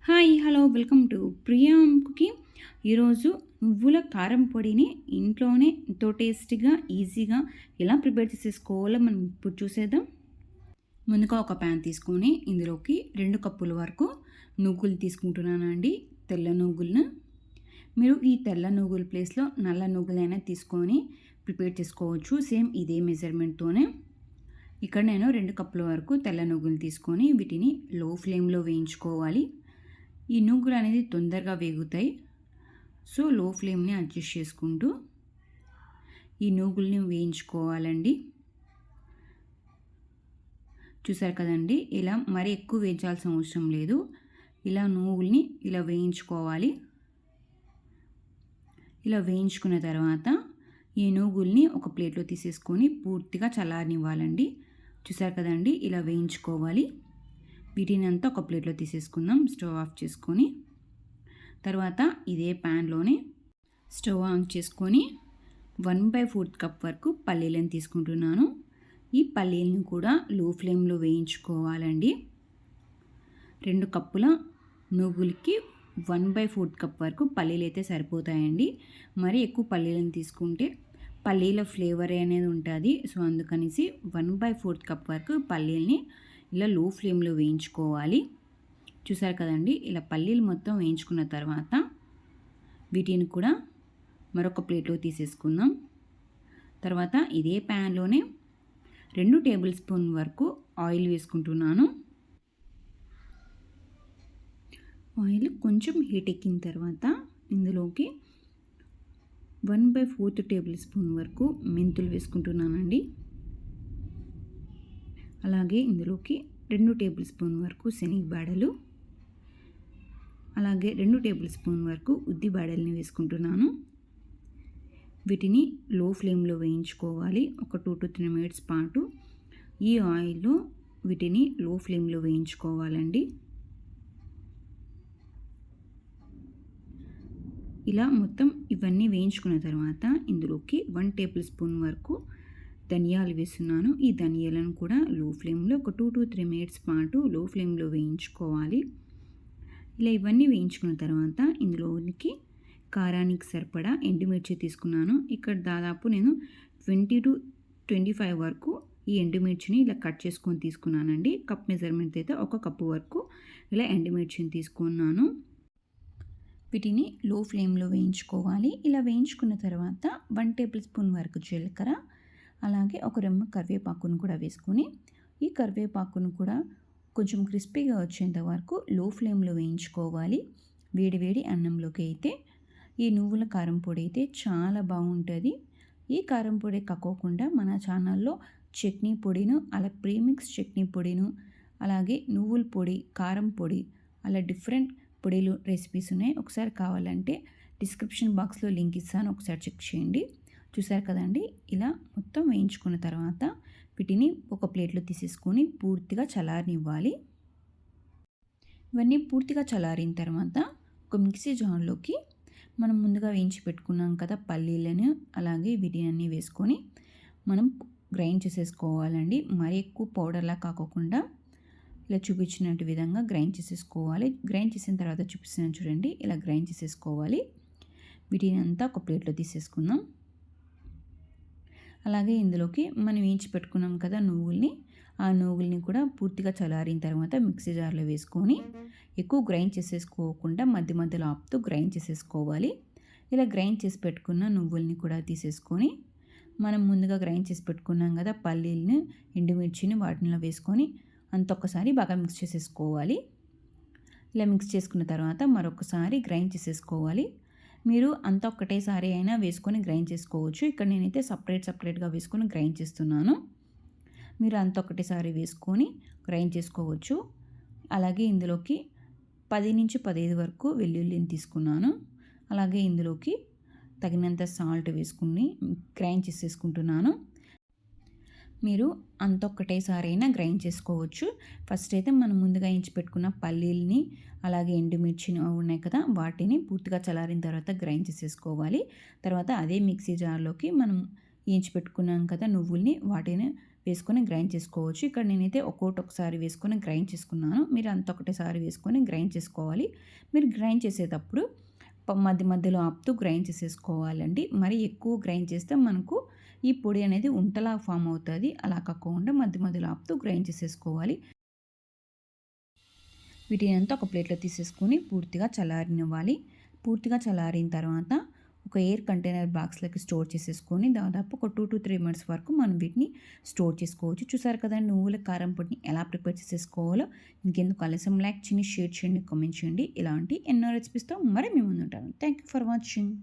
Hi hello welcome to Priya cooking. ఈరోజు నువ్వుల కారం పొడిని ఇంట్లోనే ఎంతో టేస్టీగా ఈజీగా ఎలా ప్రిపేర్ చేసేసుకోవాలో మనం ఇప్పుడు చూసేద్దాం. ముందుగా ఒక ప్యాన్ తీసుకొని ఇందులోకి 2 కప్పుల వరకు నువ్వులు తీసుకుంటున్నానండి. తెల్ల నువ్వులను మీరు ఈ తెల్ల నువ్వుల ప్లేస్లో నల్ల నువ్వులైనా తీసుకొని ప్రిపేర్ చేసుకోవచ్చు. సేమ్ ఇదే మెజర్మెంట్తోనే ఇక్కడ నేను 2 కప్పుల వరకు తెల్ల నువ్వులు తీసుకొని వీటిని లో ఫ్లేమ్లో వేయించుకోవాలి. ఈ నువ్వులు అనేది తొందరగా వేగుతాయి. సో లో ఫ్లేమ్ని అడ్జస్ట్ చేసుకుంటూ ఈ నువ్వుల్ని వేయించుకోవాలండి. చూసారు కదండి, ఇలా మరి ఎక్కువ వేయించాల్సిన అవసరం లేదు. ఇలా నువ్వుల్ని ఇలా వేయించుకోవాలి. ఇలా వేయించుకున్న తర్వాత ఈ నువ్వుల్ని ఒక ప్లేట్లో తీసేసుకొని పూర్తిగా చల్లారనివ్వాలండి. చూసారు కదండి, ఇలా వేయించుకోవాలి. వీటిని అంతా ఒక ప్లేట్లో తీసేసుకుందాం. స్టవ్ ఆఫ్ చేసుకొని తర్వాత ఇదే ప్యాన్లోనే స్టవ్ ఆన్ చేసుకొని 1/4 కప్ వరకు పల్లీలను తీసుకుంటున్నాను. ఈ పల్లీలను కూడా లో ఫ్లేమ్లో వేయించుకోవాలండి. 2 కప్పుల నువ్వులకి 1/4 కప్ వరకు పల్లీలు అయితే సరిపోతాయండి. మరి ఎక్కువ పల్లీలను తీసుకుంటే పల్లీల ఫ్లేవర్ అనేది ఉంటుంది. సో అందుకనేసి 1/4 కప్ వరకు పల్లీల్ని ఇలా లో ఫ్లేమ్లో వేయించుకోవాలి. చూసారు కదండి, ఇలా పల్లీలు మొత్తం వేయించుకున్న తర్వాత వీటిని కూడా మరొక ప్లేట్లో తీసేసుకుందాం. తర్వాత ఇదే ప్యాన్లోనే 2 టేబుల్ స్పూన్ వరకు ఆయిల్ వేసుకుంటున్నాను. ఆయిల్ కొంచెం హీట్ ఎక్కిన తర్వాత ఇందులోకి 1/4 టేబుల్ స్పూన్ వరకు మెంతులు వేసుకుంటున్నానండి. అలాగే ఇందులోకి 2 టేబుల్ స్పూన్ వరకు శనగబాడలు, అలాగే 2 టేబుల్ స్పూన్ వరకు ఉద్దిబాడల్ని వేసుకుంటున్నాను. వీటిని లో ఫ్లేమ్లో వేయించుకోవాలి. ఒక 2 to 3 minutes పాటు ఈ ఆయిల్లో వీటిని లో ఫ్లేమ్లో వేయించుకోవాలండి. ఇలా మొత్తం ఇవన్నీ వేయించుకున్న తర్వాత ఇందులోకి 1 టేబుల్ స్పూన్ వరకు ధనియాలు వేస్తున్నాను. ఈ ధనియాలను కూడా లో ఫ్లేమ్లో ఒక 2 to 3 minutes పాటు లో ఫ్లేమ్లో వేయించుకోవాలి. ఇలా ఇవన్నీ వేయించుకున్న తర్వాత ఇందులోనికి కారానికి సరిపడా ఎండుమిర్చి తీసుకున్నాను. ఇక్కడ దాదాపు నేను 20 to 25 వరకు ఈ ఎండుమిర్చిని ఇలా కట్ చేసుకొని తీసుకున్నానండి. కప్ మెజర్మెంట్ అయితే 1 కప్పు వరకు ఇలా ఎండుమిర్చిని తీసుకున్నాను. వీటిని లో ఫ్లేమ్లో వేయించుకోవాలి. ఇలా వేయించుకున్న తర్వాత 1 టేబుల్ స్పూన్ వరకు జీలకర్ర, అలాగే ఒక రెమ్మ కరివేపాకును కూడా వేసుకొని ఈ కరివేపాకును కూడా కొంచెం క్రిస్పీగా వచ్చేంత వరకు లో ఫ్లేమ్లో వేయించుకోవాలి. వేడి వేడి అన్నంలోకి అయితే ఈ నువ్వుల కారం పొడి అయితే చాలా బాగుంటుంది. ఈ కారం పొడి కాకోకుండా మన ఛానల్లో చట్నీ పొడిను, అలా ప్రీమిక్స్ చట్నీ పొడిను, అలాగే నువ్వుల పొడి, కారం పొడి, అలా డిఫరెంట్ పొడిలు రెసిపీస్ ఉన్నాయి. ఒకసారి కావాలంటే డిస్క్రిప్షన్ బాక్స్లో లింక్ ఇస్తాను, ఒకసారి చెక్ చేయండి. చూసారు కదండి, ఇలా మొత్తం వేయించుకున్న తర్వాత వీటిని ఒక ప్లేట్లో తీసేసుకొని పూర్తిగా చల్లారనివ్వాలి. ఇవన్నీ పూర్తిగా చల్లారిన తర్వాత ఒక మిక్సీ జార్లోకి మనం ముందుగా వేయించి పెట్టుకున్నాం కదా పల్లీలను, అలాగే వీటిని వేసుకొని మనం గ్రైండ్ చేసేసుకోవాలండి. మరీ ఎక్కువ పౌడర్లా కాకుండా ఇలా చూపించినట్టు విధంగా గ్రైండ్ చేసేసుకోవాలి. గ్రైండ్ చేసిన తర్వాత చూపిస్తున్నాను చూడండి, ఇలా గ్రైండ్ చేసేసుకోవాలి. వీటిని అంతా ఒక ప్లేట్లో తీసేసుకుందాం. అలాగే ఇందులోకి మనం వేయించి పెట్టుకున్నాం కదా నువ్వుల్ని, ఆ నువ్వుల్ని కూడా పూర్తిగా చల్లారిన తర్వాత మిక్సీ జార్లో వేసుకొని ఎక్కువ గ్రైండ్ చేసేసుకోకుండా మధ్య మధ్యలో ఆపుతూ గ్రైండ్ చేసేసుకోవాలి. ఇలా గ్రైండ్ చేసి పెట్టుకున్న నువ్వుల్ని కూడా తీసేసుకొని మనం ముందుగా గ్రైండ్ చేసి పెట్టుకున్నాం కదా పల్లీలను, ఎండుమిర్చిని వాటిలో వేసుకొని అంత ఒక్కసారి బాగా మిక్స్ చేసేసుకోవాలి. ఇలా మిక్స్ చేసుకున్న తర్వాత మరొకసారి గ్రైండ్ చేసేసుకోవాలి. మీరు అంత ఒక్కటేసారి అయినా వేసుకొని గ్రైండ్ చేసుకోవచ్చు. ఇక్కడ నేనైతే సపరేట్గా వేసుకొని గ్రైండ్ చేస్తున్నాను. మీరు అంత ఒకటేసారి వేసుకొని గ్రైండ్ చేసుకోవచ్చు. అలాగే ఇందులోకి 10 నుంచి 15 వరకు వెల్లుల్లిని తీసుకున్నాను. అలాగే ఇందులోకి తగినంత సాల్ట్ వేసుకుని గ్రైండ్ చేసేసుకుంటున్నాను. మీరు అంత ఒక్కటేసారి అయినా గ్రైండ్ చేసుకోవచ్చు. ఫస్ట్ అయితే మనం ముందుగా వేయించి పెట్టుకున్న పల్లీలని, అలాగే ఎండుమిర్చిని ఉన్నాయి కదా వాటిని పూర్తిగా చల్లారిన తర్వాత గ్రైండ్ చేసేసుకోవాలి. తర్వాత అదే మిక్సీ జార్లోకి మనం వేయించి పెట్టుకున్నాం కదా నువ్వుల్ని, వాటిని వేసుకొని గ్రైండ్ చేసుకోవచ్చు. ఇక్కడ నేనైతే ఒకసారి వేసుకొని గ్రైండ్ చేసుకున్నాను. మీరు అంత ఒకటేసారి వేసుకొని గ్రైండ్ చేసుకోవాలి. మీరు గ్రైండ్ చేసేటప్పుడు మధ్య మధ్యలో ఆపుతూ గ్రైండ్ చేసేసుకోవాలండి. మరి ఎక్కువ గ్రైండ్ చేస్తే మనకు ఈ పొడి అనేది ఉంటలా ఫామ్ అవుతుంది. అలా కాకుండా మధ్య మధ్యలో ఆపుతూ గ్రైండ్ చేసేసుకోవాలి. వీటిని అంతా ఒక ప్లేట్లో తీసేసుకొని పూర్తిగా చల్లారనివ్వాలి. పూర్తిగా చల్లారిన తర్వాత ఒక ఎయిర్ కంటైనర్ బాక్స్లోకి స్టోర్ చేసేసుకొని దాదాపు ఒక 2-3 మినిట్స్ వరకు మనం వీటిని స్టోర్ చేసుకోవచ్చు. చూసారు కదండి నువ్వుల కారం పొడిని ఎలా ప్రిపేర్ చేసేసుకోవాలో. ఇంకెందుకు ఆలస్యం, లైక్ చేయండి, షేర్ చేయండి, కామెంట్ చేయండి. ఇలాంటి ఎన్నో రెసిపీస్తో మరి మీ ముందు ఉంటాను. Thank you for watching.